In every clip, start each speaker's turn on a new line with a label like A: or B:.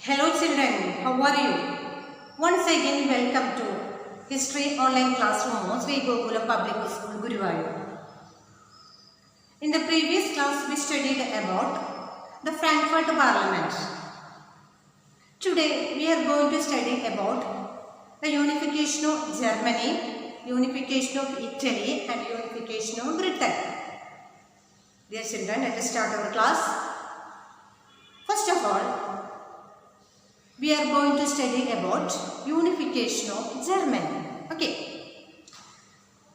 A: Hello children, how are you? Once again welcome to History Online Classroom of Sri Gokulam Public School, Guruvayur. In the previous class we studied about the Frankfurt Parliament. Today we are going to study about the unification of Germany, unification of Italy and unification of Britain. Dear children, let us start our class. First of all, we are going to study about unification of Germany. Okay.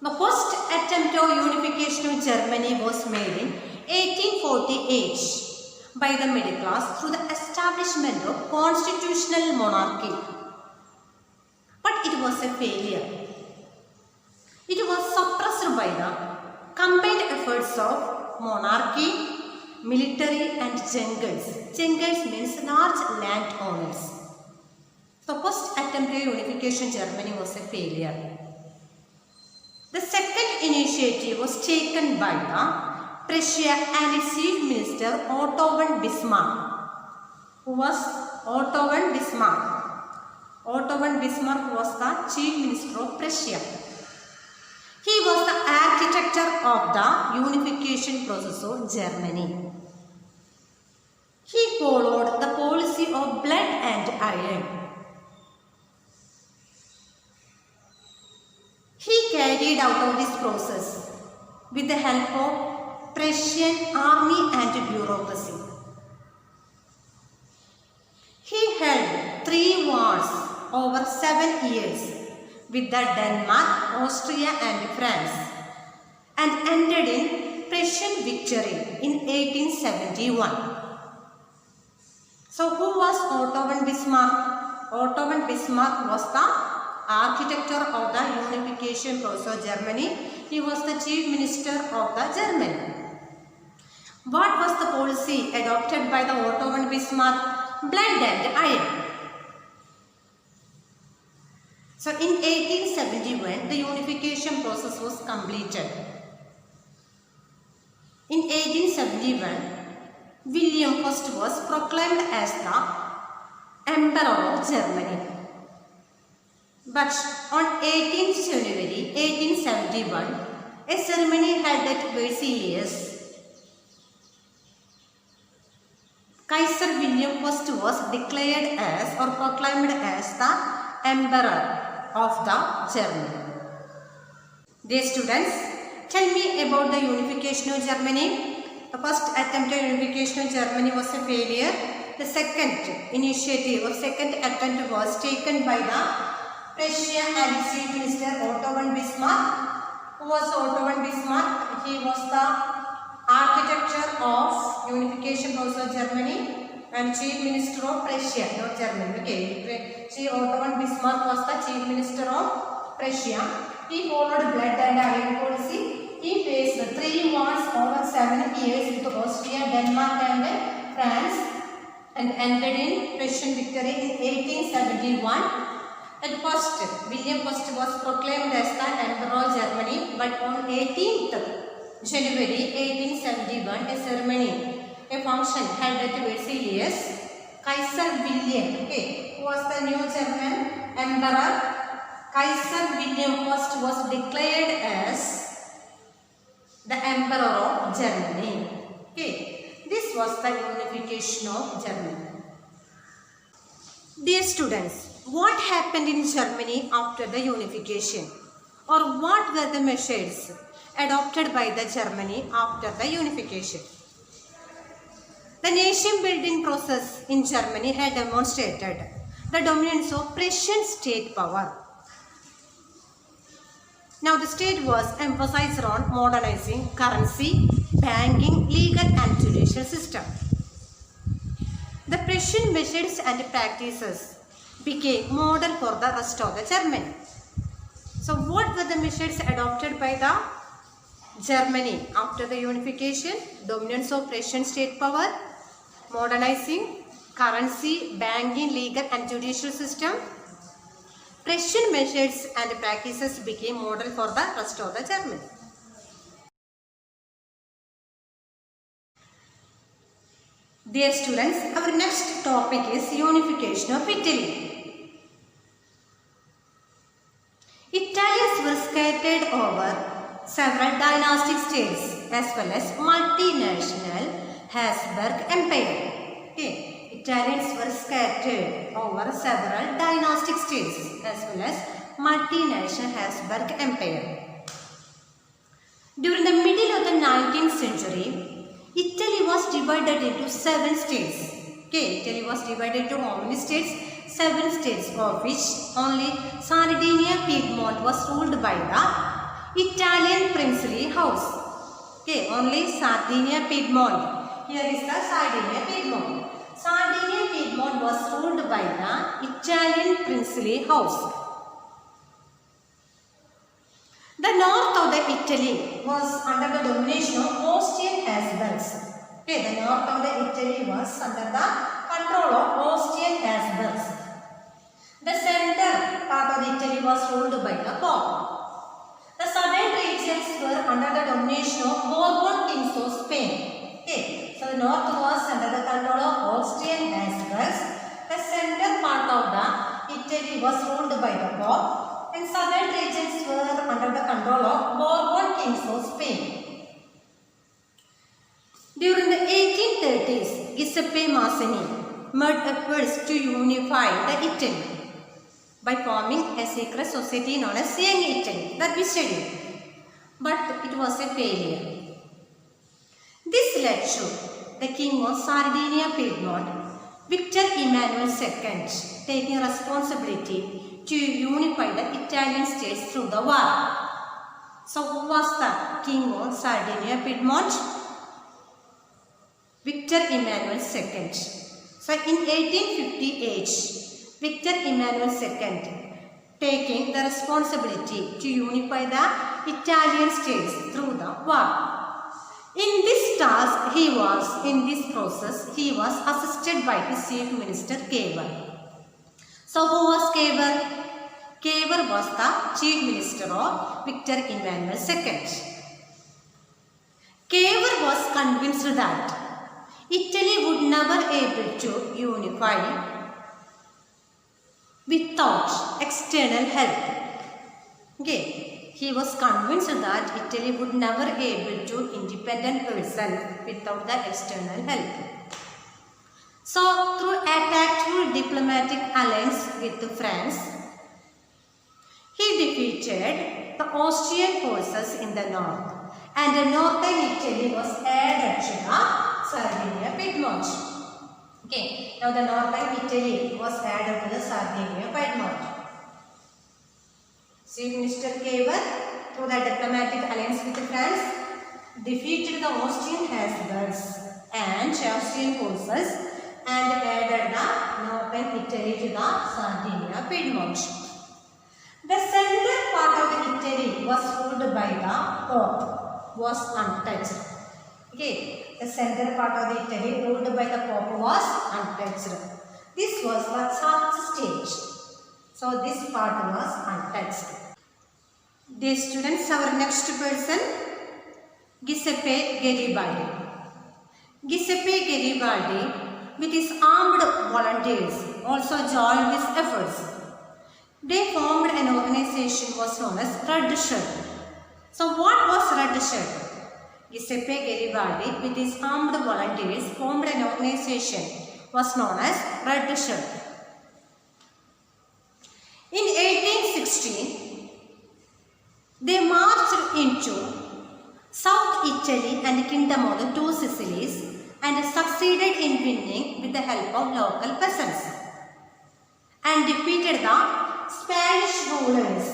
A: The first attempt of unification of Germany was made in 1848 by the middle class through the establishment of constitutional monarchy. But it was a failure. It was suppressed by the combined efforts of monarchy, military and jungles. Jungles means large landowners. The first attempt at unification Germany was a failure. The second initiative was taken by the Prussia and its chief minister Otto von Bismarck. Who was Otto von Bismarck? Otto von Bismarck was the chief minister of Prussia. He was the architect of the unification process of Germany. He followed the policy of blood and iron. He carried out of this process with the help of Prussian army and bureaucracy. He held 3 wars over 7 years with the Denmark, Austria and France and ended in Prussian victory in 1871. So who was Otto von Bismarck? Otto von Bismarck was the architect of the unification process of Germany. He was the chief minister of the Germany. What was the policy adopted by the Otto von Bismarck? Blood and iron. So in 1871, the unification process was completed. In 1871, William I was proclaimed as the Emperor of Germany. But on 18th January 1871, a ceremony held at Versailles, Kaiser William I was declared as or proclaimed as the Emperor of the Germany. Dear students, tell me about the unification of Germany. The first attempt at unification of Germany was a failure. The second initiative or second attempt was taken by the Prussia and its chief minister Otto von Bismarck. Who was Otto von Bismarck? He was the architect of unification process of Germany and chief minister of Prussia, not Germany. Okay, Otto von Bismarck was the chief minister of Prussia. He followed blood and iron policy. He faced 3 wars over 7 years with Austria, Denmark and France and ended in Prussian victory in 1871. At first, William I was proclaimed as the Emperor of Germany, but on 18th January 1871, a ceremony, a function held at Versailles, Kaiser William, who was the new German Emperor, Kaiser William I was declared as the Emperor of Germany. This was the unification of Germany. Dear students, what happened in Germany after the unification? Or what were the measures adopted by the Germany after the unification? The nation building process in Germany had demonstrated the dominance of Prussian state power. Now the state was emphasized on modernizing currency, banking, legal and judicial system. The Prussian measures and practices became model for the rest of the Germany. So what were the measures adopted by the Germany after the unification? Dominance of Prussian state power, modernizing currency, banking, legal and judicial system. Prussian measures and practices became model for the rest of the Germany. Dear students, our next topic is unification of Italy. Italians were scattered over several dynastic states as well as multinational Habsburg Empire. Okay. Italians were scattered over several dynastic states as well as multinational Habsburg Empire. During the middle of the 19th century, Italy was divided into 7 states. Okay, Italy was divided into how many states? 7 states, of which only Sardinia Piedmont was ruled by the Italian princely house. Okay, only Sardinia Piedmont. Here is the Sardinia Piedmont. Sardinia Piedmont was ruled by the Italian princely house. The north of the Italy was under the domination of Austrian Habsburgs. Okay, the north of the Italy was under the control of Austrian Habsburgs. The center part of Italy was ruled by the Pope. The southern regions were under the domination of Bourbon kings of Spain. Okay, so the north was under the control of Austrian Habsburgs. The center part of the Italy was ruled by the Pope. And southern regions were under the control of Bourbon kings of Spain. During the 1830s, Giuseppe Mazzini made efforts to unify the Italy by forming a secret society known as Young Italy that we studied. But it was a failure. This led to the king of Sardinia Piedmont, Victor Emmanuel II, taking responsibility to unify the Italian states through the war. So who was the king of Sardinia Piedmont? Victor Emmanuel II. So in 1858, Victor Emmanuel II taking the responsibility to unify the Italian states through the war. In this task, in this process, he was assisted by his chief minister Cavour. So who was Cavour? Cavour was the chief minister of Victor Emmanuel II. Cavour was convinced that Italy would never be able to unify without external help. Okay. He was convinced that Italy would never be able to independent herself without the external help. So, through a tactful diplomatic alliance with France, he defeated the Austrian forces in the north, and the northern Italy was added to the Sardinia Piedmont. Okay, now the northern Italy was added to the Sardinia Piedmont. Chief Minister Cavour, through the diplomatic alliance with France, defeated the Austrian Habsburgs and Austrian forces and added the northern Italy to the Sardinia Piedmont. The central part of Italy was ruled by the Pope, was untouched. Okay, the central part of the Italy ruled by the Pope was untouched. This was the church state. So this part was untouched. Dear students, our next person, Giuseppe Garibaldi. Giuseppe Garibaldi, with his armed volunteers, also joined these efforts. They formed an organization was known as Red Shirt. So what was Red Shirt? Giuseppe Garibaldi, with his armed volunteers, formed an organization was known as Red Shirt. In 1816, they marched into South Italy and the Kingdom of the Two Sicilies and succeeded in winning with the help of local peasants and defeated the Spanish rulers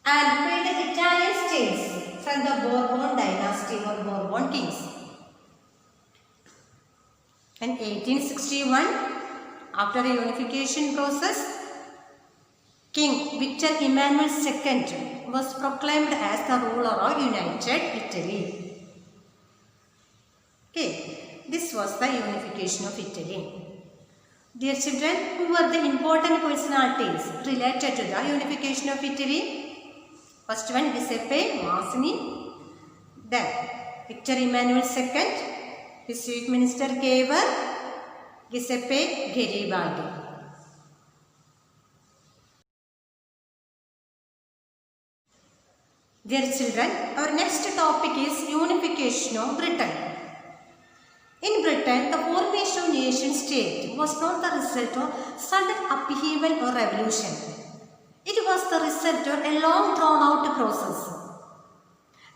A: and freed the Italian states from the Bourbon dynasty or Bourbon kings. In 1861, after the unification process, King Victor Emmanuel II was proclaimed as the ruler of United Italy. Okay, this was the unification of Italy. Dear children, who were the important personalities related to the unification of Italy? First one, Giuseppe Mazzini, then Victor Emmanuel II, His chief minister were Giuseppe Garibaldi. Dear children, our next topic is unification of Britain. In Britain, the formation of nation state was not the result of sudden upheaval or revolution. It was the result of a long drawn out process.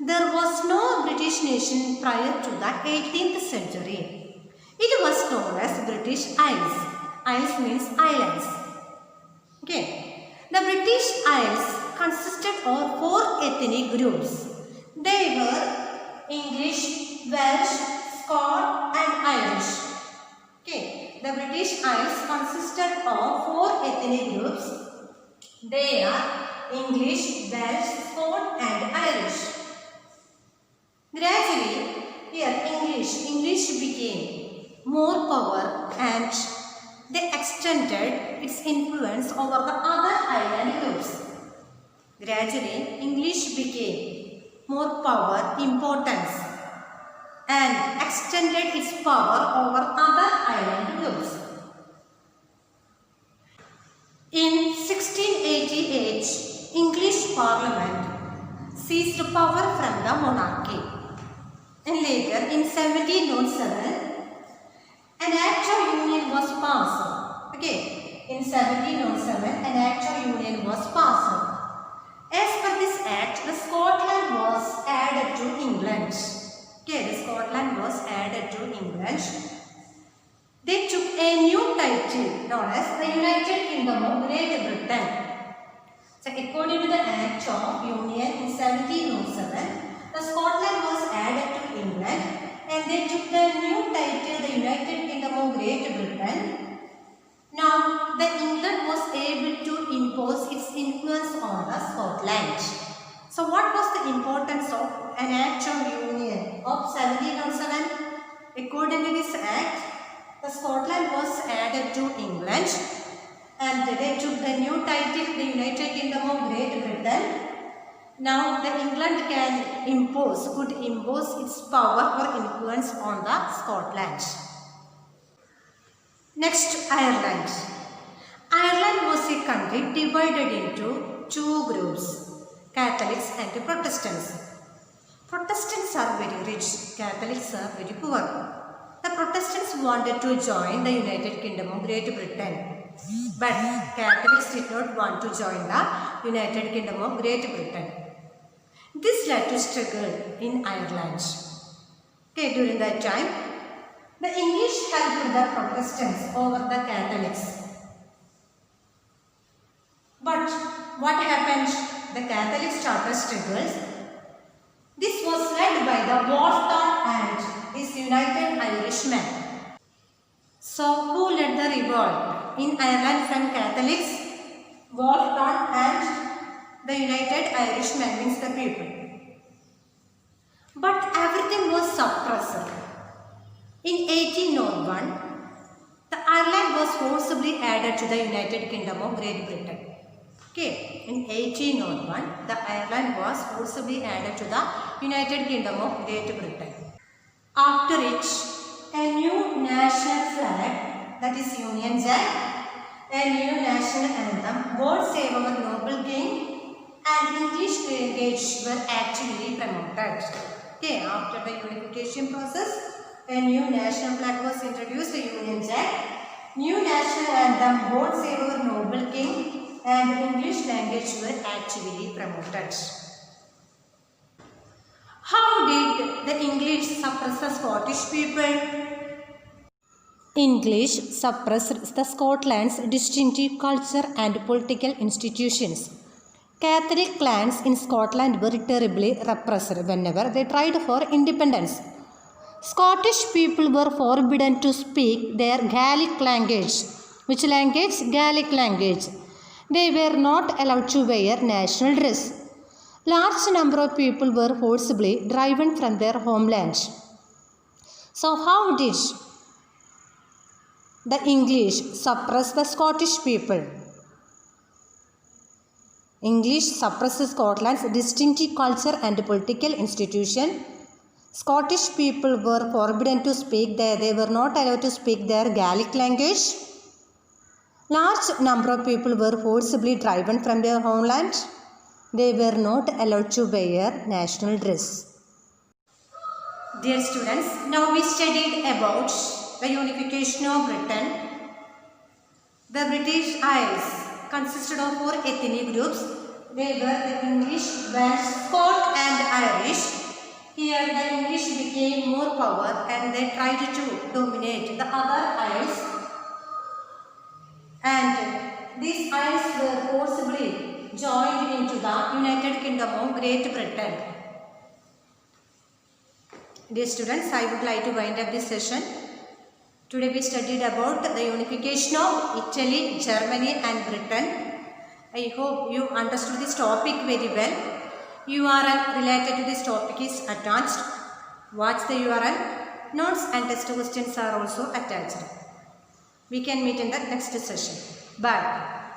A: There was no British nation prior to the 18th century. It was known as British Isles. Isles means islands. Okay. The British Isles consisted of 4 ethnic groups. They were English, Welsh, Scot and Irish. Okay. The British Isles consisted of 4 ethnic groups. They are English, Welsh, Scot and Irish. Gradually, here English became more power and they extended its influence over the other island groups. Gradually, English became more power, importance and extended its power over other island groups. In 1688, English Parliament seized power from the monarchy. And later, in 1707, an Act of Union was passed. Okay, in 1707, an Act of Union was passed. As per this Act, the Scotland was added to England. Okay, the Scotland was added to England. They took a new title known as the United Kingdom of Great Britain. So, according to the Act of Union in 1707, the Scotland was added to England and they took the new title the United Kingdom of Great Britain. Now, the England was able to impose its influence on the Scotland. So, what was the importance of an Act of Union of 1707? According to this Act, the Scotland was added to England and they took the new title the United Kingdom of Great Britain. Now, the England could impose its power or influence on the Scotland. Next, Ireland. Ireland was a country divided into 2 groups, Catholics and Protestants. Protestants are very rich, Catholics are very poor. The Protestants wanted to join the United Kingdom of Great Britain, but Catholics did not want to join the United Kingdom of Great Britain. This led to struggle in Ireland. Okay, during that time, the English helped the Protestants over the Catholics. But what happened? The Catholics started struggles. This was led by the Walton and his United Irishmen. So, who led the revolt in Ireland from Catholics? Walton and the United Irishmen, means the people. But everything was suppressed. In 1801, the Ireland was forcibly added to the United Kingdom of Great Britain. Okay, in 1801, the Ireland was forcibly added to the United Kingdom of Great Britain. After it, a new national flag, that is Union Jack, a new national anthem, God Save Our Noble King, and English language were actually promoted. Okay, after the unification process, a new national flag was introduced, the Union Jack, new national anthem, God Save Our Noble King, and English language were actually promoted. How did the English suppress the Scottish people? English suppressed the Scotland's distinctive culture and political institutions. Catholic clans in Scotland were terribly repressed whenever they tried for independence. Scottish people were forbidden to speak their Gaelic language. Which language? Gaelic language. They were not allowed to wear national dress. Large number of people were forcibly driven from their homeland. So how did the English suppress the Scottish people? English suppressed Scotland's distinctive culture and political institution. Scottish people were forbidden to speak they were not allowed to speak their Gaelic language. Large number of people were forcibly driven from their homeland. They were not allowed to wear national dress. Dear students, now we studied about the unification of Britain. The British Isles consisted of 4 ethnic groups. They were the English, Welsh, Scot and Irish. Here the English became more power and they tried to dominate the other isles. And these isles were forcibly joined into the United Kingdom of Great Britain. Dear students, I would like to wind up this session. Today we studied about the unification of Italy, Germany and Britain. I hope you understood this topic very well. URL related to this topic is attached. Watch the URL. Notes and test questions are also attached. We can meet in the next session. Bye.